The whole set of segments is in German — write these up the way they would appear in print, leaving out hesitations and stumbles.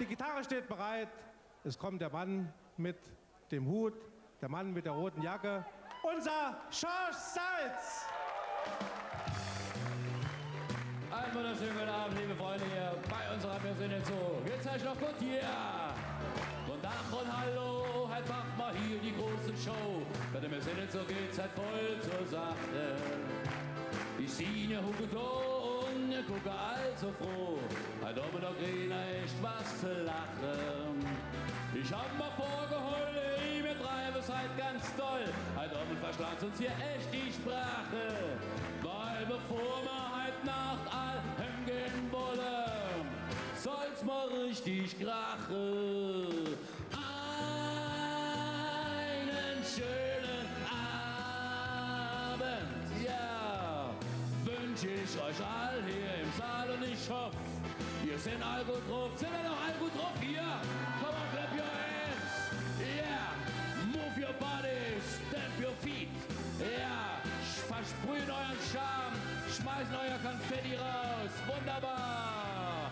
Die Gitarre steht bereit. Es kommt der Mann mit dem Hut, der Mann mit der roten Jacke. Unser Schorsch Salz! Einen wunderschönen guten Abend, liebe Freunde, hier bei unserer Wir sind jetzt so. Geht's euch noch gut hier? Und Ach und Hallo, halt macht mal hier die große Show. Bei dem Wir sind jetzt so geht's halt voll zur Sache. Ich sehe Hugo und gucke also froh. Halt oben noch keiner echt was zu lachen. Ich hab mal vorgeholt, wir treiben es halt ganz doll. Halt oben verschlagt uns hier echt die Sprache. Weil bevor wir halt Nacht allem gehen wollen, soll's mal richtig krachen. Einen schönen Abend, ja, wünsch ich euch all hier im Saal und ich hoffe, ihr seid all gut drauf. Sind wir noch all gut drauf hier? Come on, clap your hands. Yeah, move your bodies, stamp your feet. Ja, versprühen euren Charme, schmeißen euer Konfetti raus. Wunderbar.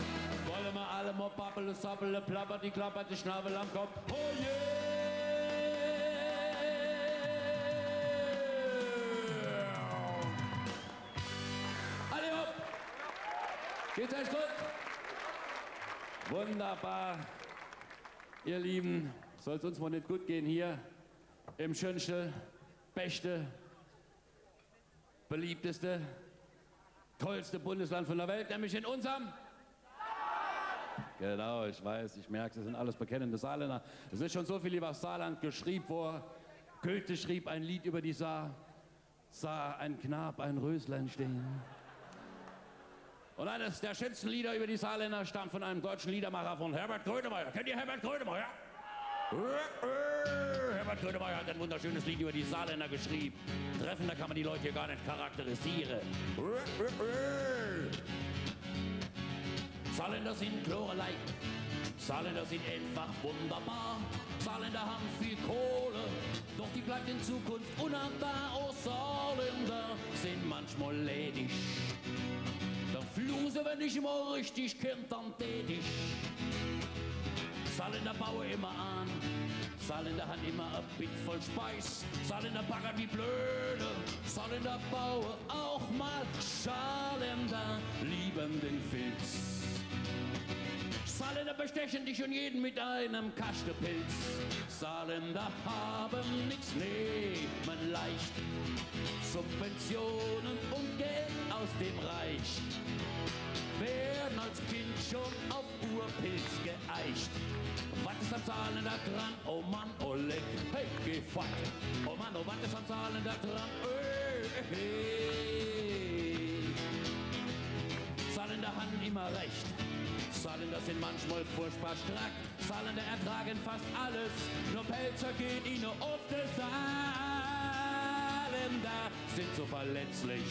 Wollen wir alle mal pappele, sappele, plappert, die klappert, die Schnabel am Kopf. Oh yeah! Alle hopp! Geht's euch gut? Wunderbar. Ihr Lieben, soll's uns mal nicht gut gehen hier im schönsten, beste, beliebteste, tollste Bundesland von der Welt, nämlich in unserem... Genau, ich weiß, ich merke, Sie sind alles bekennende Saarländer. Es ist schon so viel über das Saarland geschrieben vor. Goethe schrieb ein Lied über die Saar. Sah ein Knab ein Röslein stehen. Und eines der schönsten Lieder über die Saarländer stammt von einem deutschen Liedermacher, von Herbert Grönemeyer. Kennt ihr Herbert Grönemeyer? Herbert Grönemeyer hat ein wunderschönes Lied über die Saarländer geschrieben. Treffender kann man die Leute hier gar nicht charakterisieren. Saarländer sind Chlorelei, Saarländer sind einfach wunderbar. Saarländer haben viel Kohle, doch die bleibt in Zukunft unantbar. Oh, Saarländer sind manchmal ledig, dann fluchen sie, wenn ich immer richtig kennt, dann tätig. Saarländer bauen immer an, Saarländer haben immer ein Bit voll Speis. Saarländer baggern wie blöde, Saarländer bauen auch mal. Saarländer lieben den Filz. Saarländer bestechen dich und jeden mit einem Kastenpilz. Saarländer haben nichts, nehmen leicht Subventionen und Geld aus dem Reich. Werden als Kind schon auf Urpilz geeicht. Was ist am Saarländer dran? Oh Mann, oh leck, hey, geh fort. Oh Mann, oh, was ist am Saarländer dran? Hey. Saarländer haben immer recht. Saarländer sind manchmal furchtbar strack. Saarländer ertragen fast alles, nur Pelzer geht ihnen auf den Saarländer sind so verletzlich.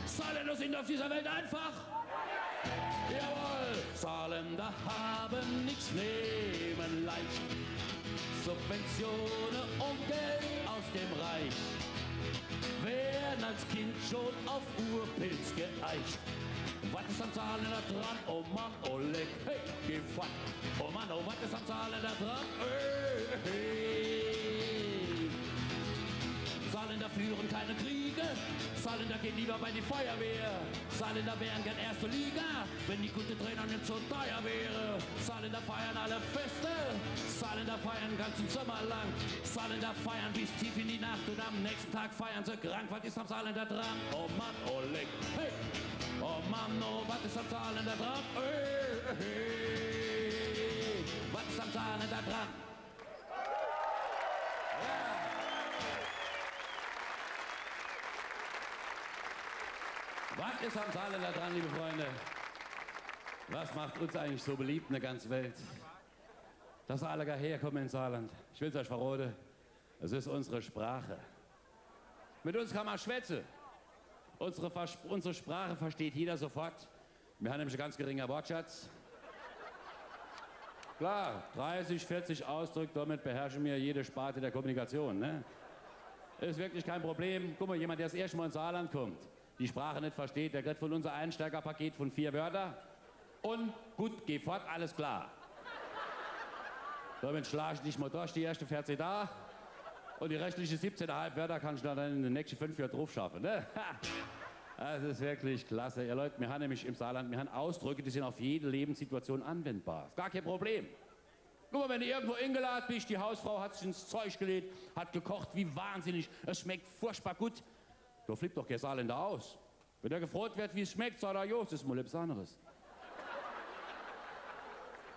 Saarländer sind auf dieser Welt einfach. Jawohl, Saarländer haben nichts, nehmen leicht Subventionen und Geld aus dem Reich. Werden als Kind schon auf Urpilz geeicht. Was ist am Saarländer dran? Oh Mann, oh leck, hey, geh fort. Oh Mann, oh, was ist am Saarländer dran? Hey. Saarländer führen keine Kriege, Saarländer gehen lieber bei die Feuerwehr. Saarländer wären gern erste Liga, wenn die gute Trainer nicht so teuer wäre. Saarländer feiern alle Feste, Saarländer feiern den ganzen Sommer lang. Saarländer feiern bis tief in die Nacht und am nächsten Tag feiern sie krank. Was ist am Saarländer dran? Oh Mann, oh leck, hey. Oh Mann, oh, was ist am Saarländer dran? Hey. Was ist am Saarländer dran? Was ist am Saarländer dran, liebe Freunde? Was macht uns eigentlich so beliebt in der ganzen Welt? Dass wir alle gar herkommen ins Saarland. Ich will es euch verraten, es ist unsere Sprache. Mit uns kann man schwätzen. Unsere Sprache versteht jeder sofort. Wir haben nämlich einen ganz geringer Wortschatz. Klar, 30, 40 Ausdrücke, damit beherrschen wir jede Sparte der Kommunikation. Ne? Ist wirklich kein Problem. Guck mal, jemand, der das erste Mal ins Saarland kommt, die Sprache nicht versteht, der kriegt von unser Einsteigerpaket von 4 Wörtern und gut, geh fort, alles klar. So, wenn schlage ich dich mal durch, die erste fährt sie da und die restliche 17,5 Wörter kann ich dann in den nächsten 5 Jahren drauf schaffen. Ne? Das ist wirklich klasse. Ihr Leute, wir haben nämlich im Saarland, wir haben Ausdrücke, die sind auf jede Lebenssituation anwendbar. Ist gar kein Problem. Guck mal, wenn du irgendwo eingeladen bist, die Hausfrau hat sich ins Zeug gelegt, hat gekocht wie wahnsinnig, es schmeckt furchtbar gut. Da flippt doch kein Saarländer aus. Wenn er gefragt wird, wie es schmeckt, sagt er, jo, das ist mal etwas anderes.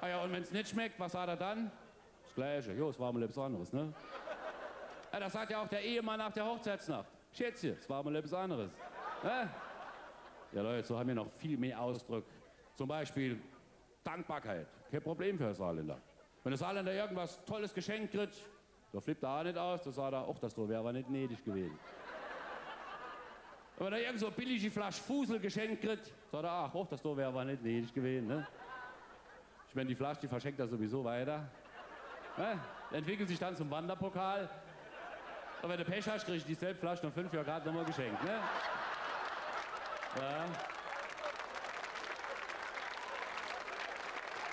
Ah ja, und wenn es nicht schmeckt, was sagt er dann? Das Gleiche, jo, es war mal etwas anderes, ne? Ja, das sagt ja auch der Ehemann nach der Hochzeitsnacht. Schätzchen, es war mal etwas anderes. Ja Leute, so haben wir noch viel mehr Ausdrücke. Zum Beispiel Dankbarkeit. Kein Problem für den Saarländer. Wenn der Saarländer irgendwas Tolles geschenkt kriegt, da flippt er auch nicht aus, da sagt er, ach, das wäre aber nicht nötig gewesen. Und wenn er irgend so billige Flasche Fusel geschenkt kriegt, sagt er, ach, das wäre aber nicht nötig gewesen. Ne? Ich meine, die Flasche, die verschenkt er sowieso weiter. Ne? Entwickelt sich dann zum Wanderpokal. Und wenn du Pech hast, kriegst du dieselbe Flasche noch 5 Jahre gerade nochmal geschenkt. Ne? Ja.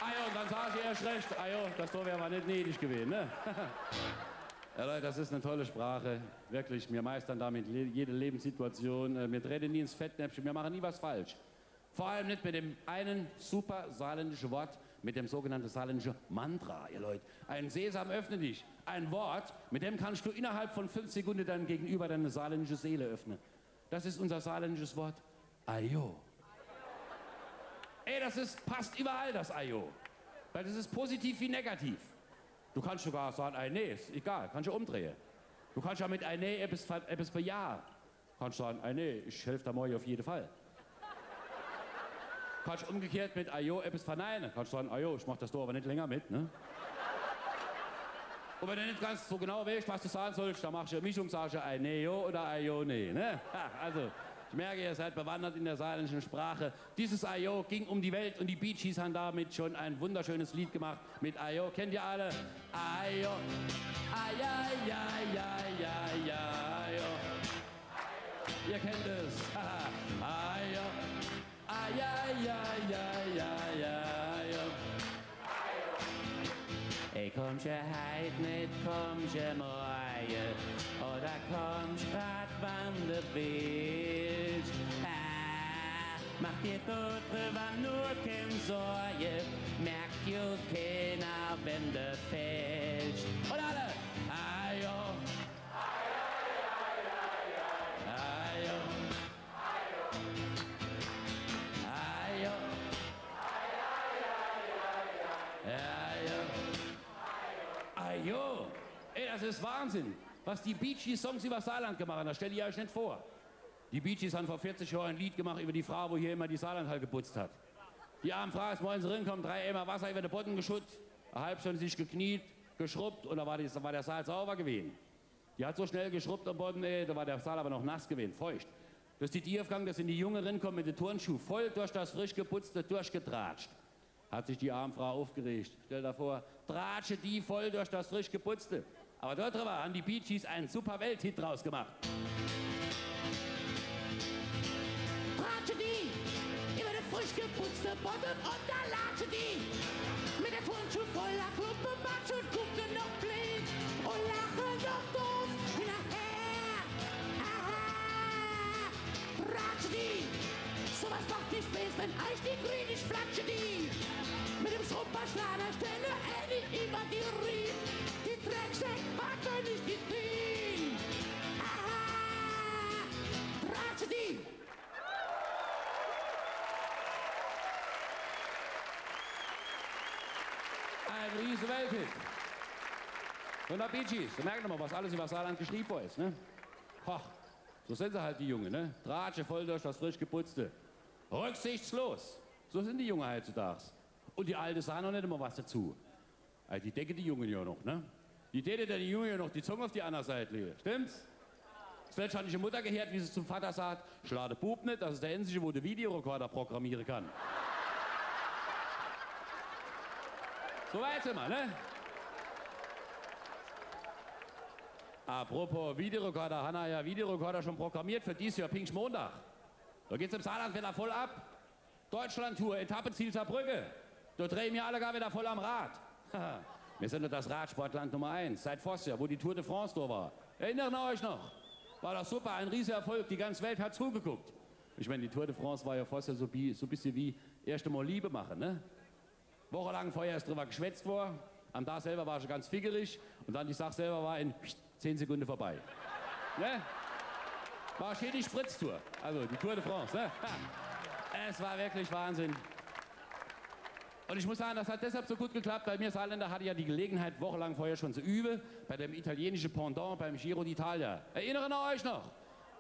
Ah ja, und dann sage ich erst recht, ah ja, das wäre aber nicht nötig gewesen. Ne? Ja, Leute, das ist eine tolle Sprache. Wirklich, wir meistern damit jede Lebenssituation. Wir treten nie ins Fettnäpfchen, wir machen nie was falsch. Vor allem nicht mit dem einen super saarländischen Wort, mit dem sogenannten saarländischen Mantra, ihr Leute. Ein Sesam öffne dich. Ein Wort, mit dem kannst du innerhalb von 5 Sekunden deinem Gegenüber deine saarländische Seele öffnen. Das ist unser saarländisches Wort. Ajo. Ey, passt überall, das Ajo. Weil das ist positiv wie negativ. Du kannst sogar sagen, nee, ist egal, kannst du umdrehen. Du kannst ja mit nee etwas bejahen. Kannst sagen, nee, ich helfe da morgen auf jeden Fall. Kannst umgekehrt mit Ajo etwas verneinen. Kannst sagen, Ajo, ich mach das doch aber nicht länger mit, ne? Und wenn du nicht ganz so genau weißt, was du sagen sollst, dann machst du eine Mischung, sagst du Ajo oder Ajo, nee, ne? Also, ich merke, ihr seid bewandert in der saarländischen Sprache. Dieses Ajo ging um die Welt und die Bee Gees haben damit schon ein wunderschönes Lied gemacht mit Ajo. Kennt ihr alle? Ajo, ai, ai, ai, ai, ai, ajo. Ihr kennt es. Ajo, ai, ai, ai, ai, ai, ajo. Ey, kommst du heut nicht, kommst du morgen, oder kommst grad, wann du willst. Mach dir darüber nur keine Sorge, merkt jo keiner, wenn du fällst. Und alle! Ajo! Ajo! Ajo! Ajo! Ey, das ist Wahnsinn, was die Bee Gees Songs über Saarland gemacht haben, das stellt ihr euch nicht vor. Die Bee Gees haben vor 40 Jahren ein Lied gemacht über die Frau, wo hier immer die Saarlandhalle geputzt hat. Die arme Frau ist morgens reingekommen, 3 Eimer Wasser über den Boden geschüttet, eine halbe Stunde sich gekniet, geschrubbt und da war der Saal sauber gewesen. Die hat so schnell geschrubbt am Boden, da war der Saal aber noch nass gewesen, feucht. Das ist die aufgegangen, dass in die Junge reinkommen mit den Turnschuhen, voll durch das frisch geputzte durchgetratscht. Hat sich die arme Frau aufgeregt. Stell dir vor, tratsche die voll durch das frisch geputzte. Aber dort drüber haben die Bee Gees einen super Welthit draus gemacht. Tratsche die über den frisch geputzte Boden und da latsche die mit der Turnschuhe voller Kluppe, Matsch und gucke noch blind und lache noch doof hinterher. Aha, tratsche die, sowas macht nicht Spaß, wenn euch die grün, ich flatsche die mit dem Schrupperschlager stelle Eddie über die Riemen, die Drecksäck packen nicht die Grün. Aha, tratsche die. Ein riesen Welthit. Und der Bee Gees, da merkt man, was alles über Saarland geschrieben worden ist, ne? Hoch, so sind sie halt, die Jungen, ne? Tratsche voll durch das frisch geputzte. Rücksichtslos. So sind die Jungen heutzutage. Und die Alte sagen noch nicht immer was dazu. Also die decken die Jungen ja noch, ne? Die täte die Jungen ja noch die Zunge auf die andere Seite legen. Stimmt's? Zuletzt habe ich eine Mutter gehört, wie sie zum Vater sagt, schlag den Bub nicht, das ist der einzige, wo der Videorekorder programmieren kann. So weit sind wir, ne? Apropos Videorekorder, Hanna ja Videorekorder schon programmiert für dieses Jahr Pfingstmontag. Da geht's im Saarland wieder voll ab. Deutschland-Tour, Etappenziel Saarbrücke. Da drehen wir alle gar wieder voll am Rad. Wir sind doch das Radsportland Nummer 1, seit Vossja, wo die Tour de France da war. Erinnert ihr euch noch? War doch super, ein riesiger Erfolg, die ganze Welt hat zugeguckt. Ich meine, die Tour de France war ja Vossja so ein bisschen wie erste Mal Liebe machen, ne? Wochenlang vorher ist drüber geschwätzt worden, am Tag selber war schon ganz fickelig und dann die Sache selber war in 10 Sekunden vorbei. Ne? War schön die Spritztour, also die Tour de France, ne? Es war wirklich Wahnsinn. Und ich muss sagen, das hat deshalb so gut geklappt, weil mir Saarländer hatte ja die Gelegenheit, wochenlang vorher schon zu üben, bei dem italienischen Pendant, beim Giro d'Italia. Erinnern ihr euch noch?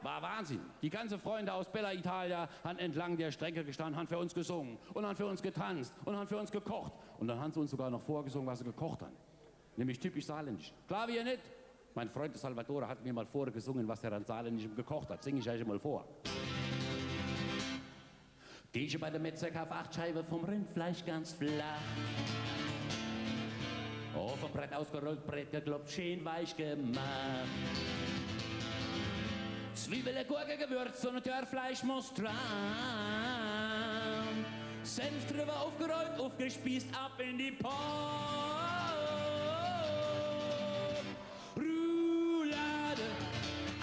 War Wahnsinn. Die ganzen Freunde aus Bella Italia haben entlang der Strecke gestanden, haben für uns gesungen und haben für uns getanzt und haben für uns gekocht. Und dann haben sie uns sogar noch vorgesungen, was sie gekocht haben. Nämlich typisch saarländisch. Klar wie ihr nicht? Mein Freund Salvatore hat mir mal vorgesungen, was er an Saarländischem gekocht hat. Singe ich euch mal vor. Geh ich bei der Metzger, kauf 8 Scheiben vom Rindfleisch ganz flach. Oh, vom Brett ausgerollt, Brett gekloppt, schön weich gemacht. Zwiebeln, Gurke, Gewürz und Dörrfleisch muss dran. Senf drüber aufgerollt, aufgespießt, ab in die Pot. Roulade,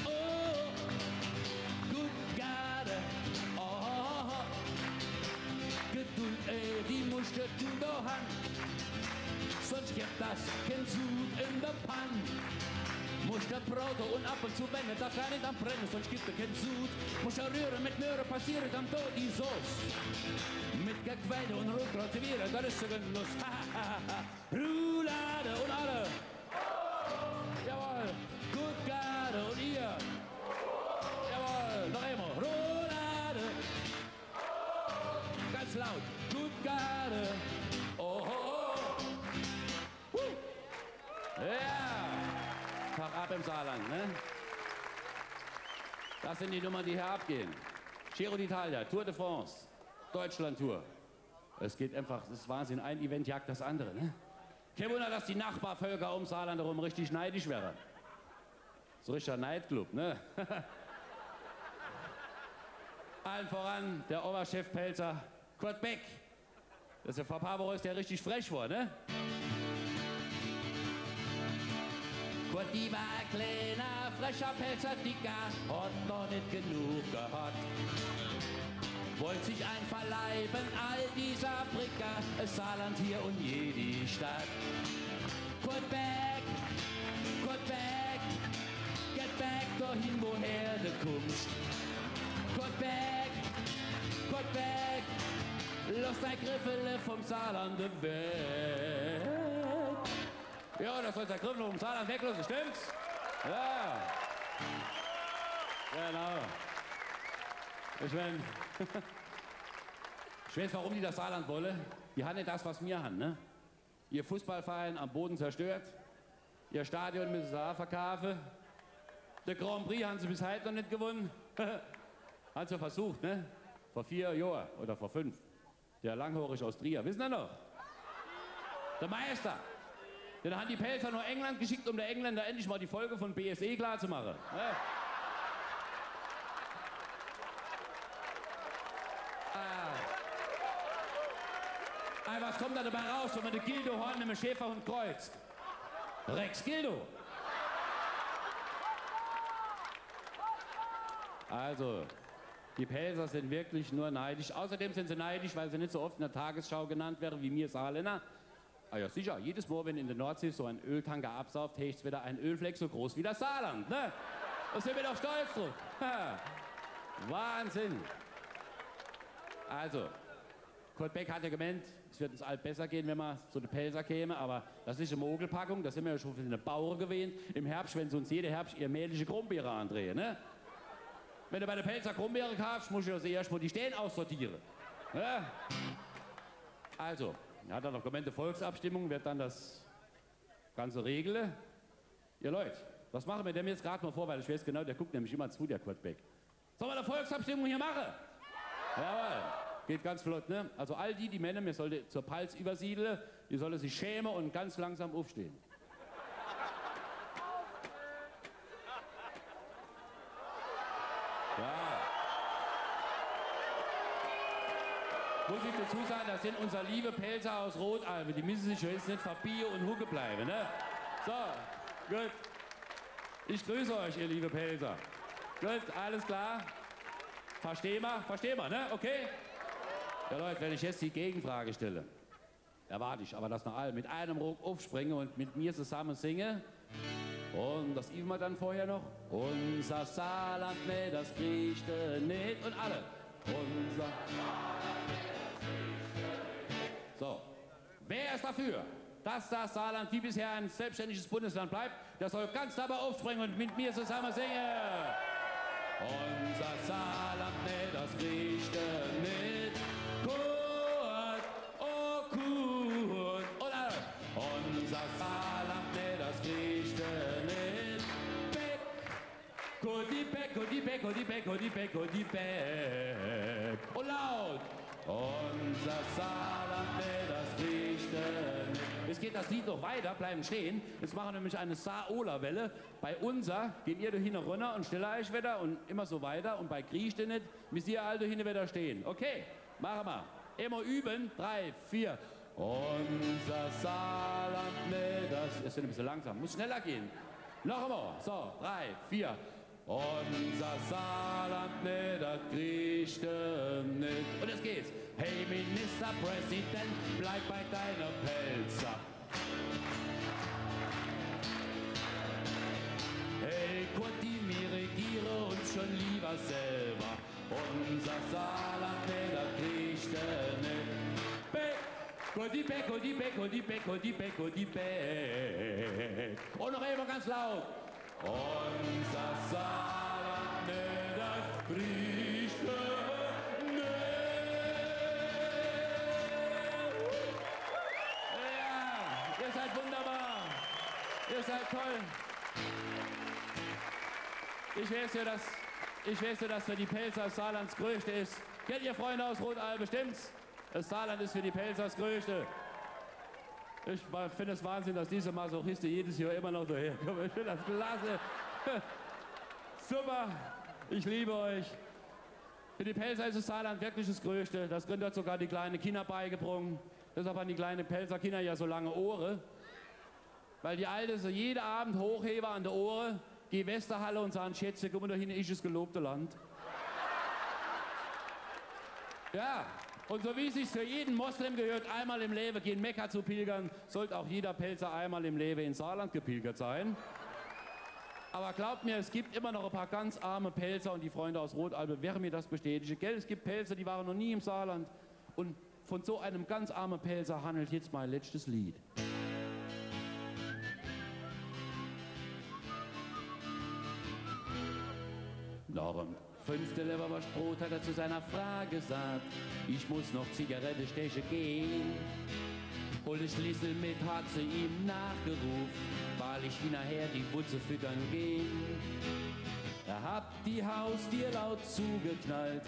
oh, gut gerade, oh, Geduld, die musst du da haben. Sonst gibt das kein Sud in der Pann. Muss der Brot und ab und zu wenden, darf gar nicht am Brennen, sonst gibt es kein Sud. Muss er rühren mit Möhre, passiert am Tod die Sauce. Mit Gequäde und Rotkraut servieren, das ist so Genuss. Roulade und alle. Jawohl, gut gerade und ihr. Jawohl, noch einmal. Roulade. Ganz laut, gut gerade. Oh, oh, oh. Ja. Tag ab im Saarland, ne? Das sind die Nummern, die hier abgehen. Giro d'Italia, Tour de France, Deutschland-Tour. Es geht einfach, das ist Wahnsinn, ein Event jagt das andere, ne? Kein Wunder, dass die Nachbarvölker um Saarland herum richtig neidisch wären. So ein richtiger Neidclub, ne? Allen voran der Oberchefpelzer Kurt Beck. Das ist ja vor ein paar Wochen ist der richtig frech war, ne? Kurt, die war ein kleiner, frecher Pelzer, dicker, hat noch nicht genug gehabt. Wollt sich einverleiben, all dieser Bricker, es Saarland hier und jede Stadt. Kurt Beck, get back dahin, woher du kommst. Kurt Beck, lass dein Griffele vom Saarland weg. Ja, das soll der Griffel vom Saarland weglassen, stimmt's? Ja. Genau. Ich meine, ich weiß, warum die das Saarland wollen. Die haben nicht das, was wir haben, ne? Ihr Fußballverein am Boden zerstört. Ihr Stadion müssen sie auch verkaufen. Der Grand Prix haben sie bis heute noch nicht gewonnen. Haben sie versucht, ne? Vor 4 Jahren oder vor 5. Der Langhoorig aus Trier, wissen Sie noch? Der Meister. Den haben die Pelzer nur England geschickt, um der Engländer endlich mal die Folge von BSE klar zu machen. Ne? Was kommt da dabei raus, wenn man den Gildo-Horn mit dem Schäferhund kreuzt? Rex Gildo. Also, die Pelzer sind wirklich nur neidisch. Außerdem sind sie neidisch, weil sie nicht so oft in der Tagesschau genannt werden wie mir Saarländer. Ah ja, sicher, jedes Mal, wenn in der Nordsee so ein Öltanker absauft, hecht wieder ein Ölfleck so groß wie das Saarland, ne? Da sind wir doch stolz drauf. Wahnsinn. Also, Kurt Beck hat ja gemeint, es wird uns alt besser gehen, wenn wir zu den Pelzer kämen, aber das ist eine Mogelpackung, da sind wir ja schon für eine Bauern gewähnt. Im Herbst, wenn sie uns jede Herbst ihr mähliche Krummbeere andrehen, ne? Wenn du bei der Pelzer Krummbeere kaufst, musst du ja erst mal die Stehen aussortieren. Ja? Also, er hat dann noch gemeint, die Volksabstimmung wird dann das Ganze regeln. Ihr Leute, was machen wir denn jetzt gerade mal vor, weil ich weiß genau, der guckt nämlich immer zu, der Kurt Beck. Sollen wir eine Volksabstimmung hier machen? Jawohl. Geht ganz flott, ne? Also all die Männer, mir sollte zur Palz übersiedeln, die sollen sich schämen und ganz langsam aufstehen. Ja. muss ich dazu sagen, das sind unsere liebe Pelzer aus Rotalbe. Die müssen sich jetzt nicht verbiegen und Hucke bleiben, ne? So, gut. Ich grüße euch, ihr liebe Pelzer. Gut, alles klar. Verstehen wir, ne? Okay? Ja, Leute, wenn ich jetzt die Gegenfrage stelle, erwarte ich aber, dass noch alle mit einem Ruck aufspringen und mit mir zusammen singen. Und das üben wir dann vorher noch. Unser Saarland, ne, das kriecht nicht. Und alle. Unser Saarland, ne, das kriecht nicht. So. Wer ist dafür, dass das Saarland wie bisher ein selbstständiges Bundesland bleibt? Der soll ganz dabei aufspringen und mit mir zusammen singen. Unser Saarland, ne, das kriecht nicht. Kurt, oh Kurt. Und alle. Unser Saarland, ne, das kriecht nicht. Kudi Beck, Kudi Beck, Kudi Beck, Kudi Beck, Kudi Beck. Und laut. Unser Saarland, ne, das kriecht nicht. Jetzt geht das Lied noch weiter, bleiben stehen. Jetzt machen wir nämlich eine Saar-Ola-Welle. Bei unser gehen ihr da hinten runter und stelle euch wieder und immer so weiter. Und bei kriecht ihr nicht, müsst ihr alle da hinten wieder stehen. Okay, machen wir. Immer üben. 3, 4. Unser Saarland, ne, das ist ein bisschen langsam. Muss schneller gehen. Noch einmal. So, 3, 4. Unser Saarland, ne, das kriecht nicht. Und jetzt geht's. Hey Ministerpräsident, bleib bei deiner Pelzer. Hey Kurti, wir regieren uns schon lieber selber. Unser Saarland, ne, das kriecht nicht. Kurti Beck, Kurti Beck, Kurti Beck, Kurti Beck, Kurti Beck. Und noch einmal ganz laut. Unser Saarland, ne, das kriecht nicht. Ja, ihr seid wunderbar. Ihr seid toll. Ich weiß ja, dass für die Pelzer das Saarland das Größte ist. Kennt ihr Freunde aus Rotalbe, stimmt's? Das Saarland ist für die Pelzer das Größte. Ich finde es Wahnsinn, dass diese Masochisten jedes Jahr immer noch daherkommen. Ich finde das klasse. Super. Ich liebe euch. Für die Pelzer ist das Saarland wirklich das Größte. Das Gründer hat sogar die kleinen Kinder beigebracht. Deshalb haben die kleinen Pelzer Kinder ja so lange Ohren. Weil die Alte so jeden Abend hochheben an der Ohren, geh Westerhalle und sagen, Schätze, guck mal, da hinten ist das gelobte Land. Ja. Und so wie es sich für jeden Moslem gehört, einmal im Leben gehen Mekka zu pilgern, sollte auch jeder Pelzer einmal im Leben ins Saarland gepilgert sein. Aber glaubt mir, es gibt immer noch ein paar ganz arme Pelzer und die Freunde aus Rotalbe werden mir das bestätigen. Gell, es gibt Pelzer, die waren noch nie im Saarland. Und von so einem ganz armen Pelzer handelt jetzt mein letztes Lied. Nach dem 5. Leberwurstbrot hat er zu seiner Frau gesagt, ich muss noch Zigarette stechen gehen. Hol ich Schlüssel mit, hat sie ihm nachgerufen, weil ich ihn nachher die Wutze füttern gehen. Er hat die Haustür laut zugeknallt,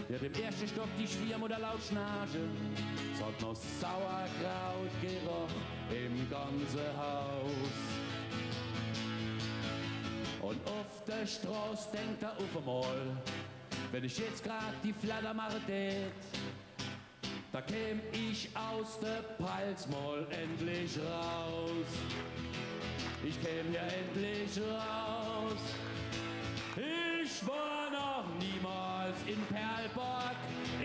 wird im ersten Stock die Schwiegermutter laut schnarche. Es hat noch Sauerkraut geroch im ganzen Haus. Und auf der Straße denkt er auf einmal, wenn ich jetzt grad die Flatter mache, da käm ich aus der Palz mal endlich raus. Ich käm ja endlich raus. Ich war noch niemals in Perlborg,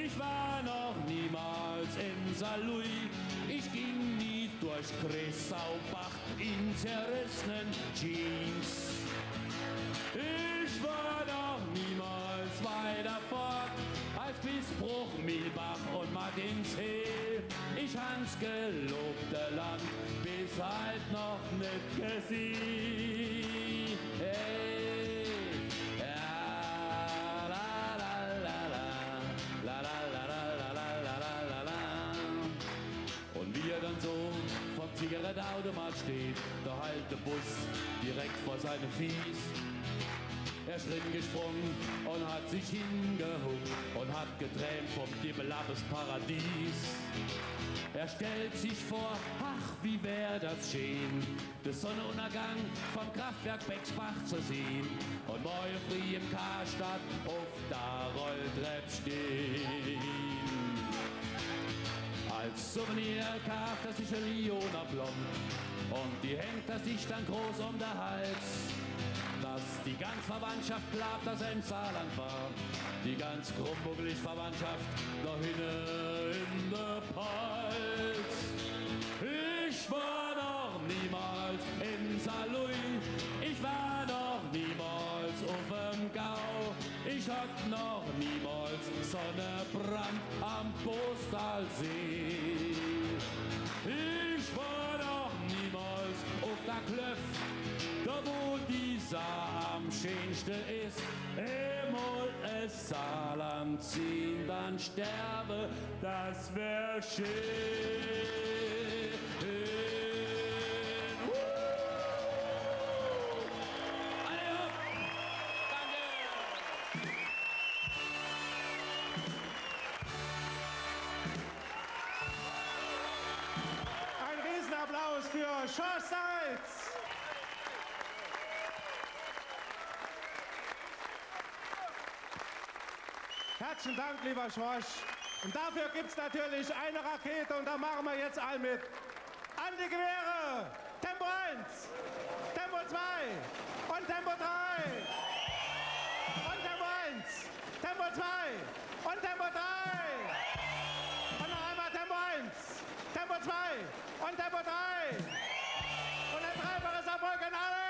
ich war noch niemals in Saarlouis. Ich ging nie durch Kressaubach in zerrissenen Jeans. Ich war noch niemals weiter fort als bis Bruchmühlbach und Martinsee. Ich hans gelobte Land bis halt noch nicht gesehen. Hey, ja, la la la la, la la la la la la la la. Und wie er dann so vom Zigarettenautomat steht, da halt der Bus direkt vor seine Fies. Er ist drin gesprungen und hat sich hingehuckt und hat geträumt vom Dibbelabbes Paradies. Er stellt sich vor, ach wie wär das schön, der Sonnenuntergang vom Kraftwerk Becksbach zu sehen und morgen früh im Karstadt auf der Rolltreppe stehen. Als Souvenir kauft er sich ein Lionerblom und die hängt er sich dann groß um den Hals. Dass die ganz Verwandtschaft glaubt, dass er im Saarland war, die ganz krummbuckelig Verwandtschaft noch hinten in der Palz. Ich war noch niemals in Saarlouis, ich war noch niemals auf dem Gau, ich hab noch niemals Sonnenbrand am Postalsee. Ich war noch niemals auf der Klöff, da wo die Saar am schönste ist. Einmal es Saarland ziehen, dann sterbe, das wär schön. Applaus für Schorsch Salz. Herzlichen Dank, lieber Schorsch. Und dafür gibt es natürlich eine Rakete und da machen wir jetzt all mit. An die Gewehre! Tempo 1, Tempo 2 und Tempo 3. Und Tempo 1, Tempo 2 und Tempo 3. Und noch einmal Tempo 1, Tempo 2 und Tempo 3. Und ein dreifaches Erfolg an alle.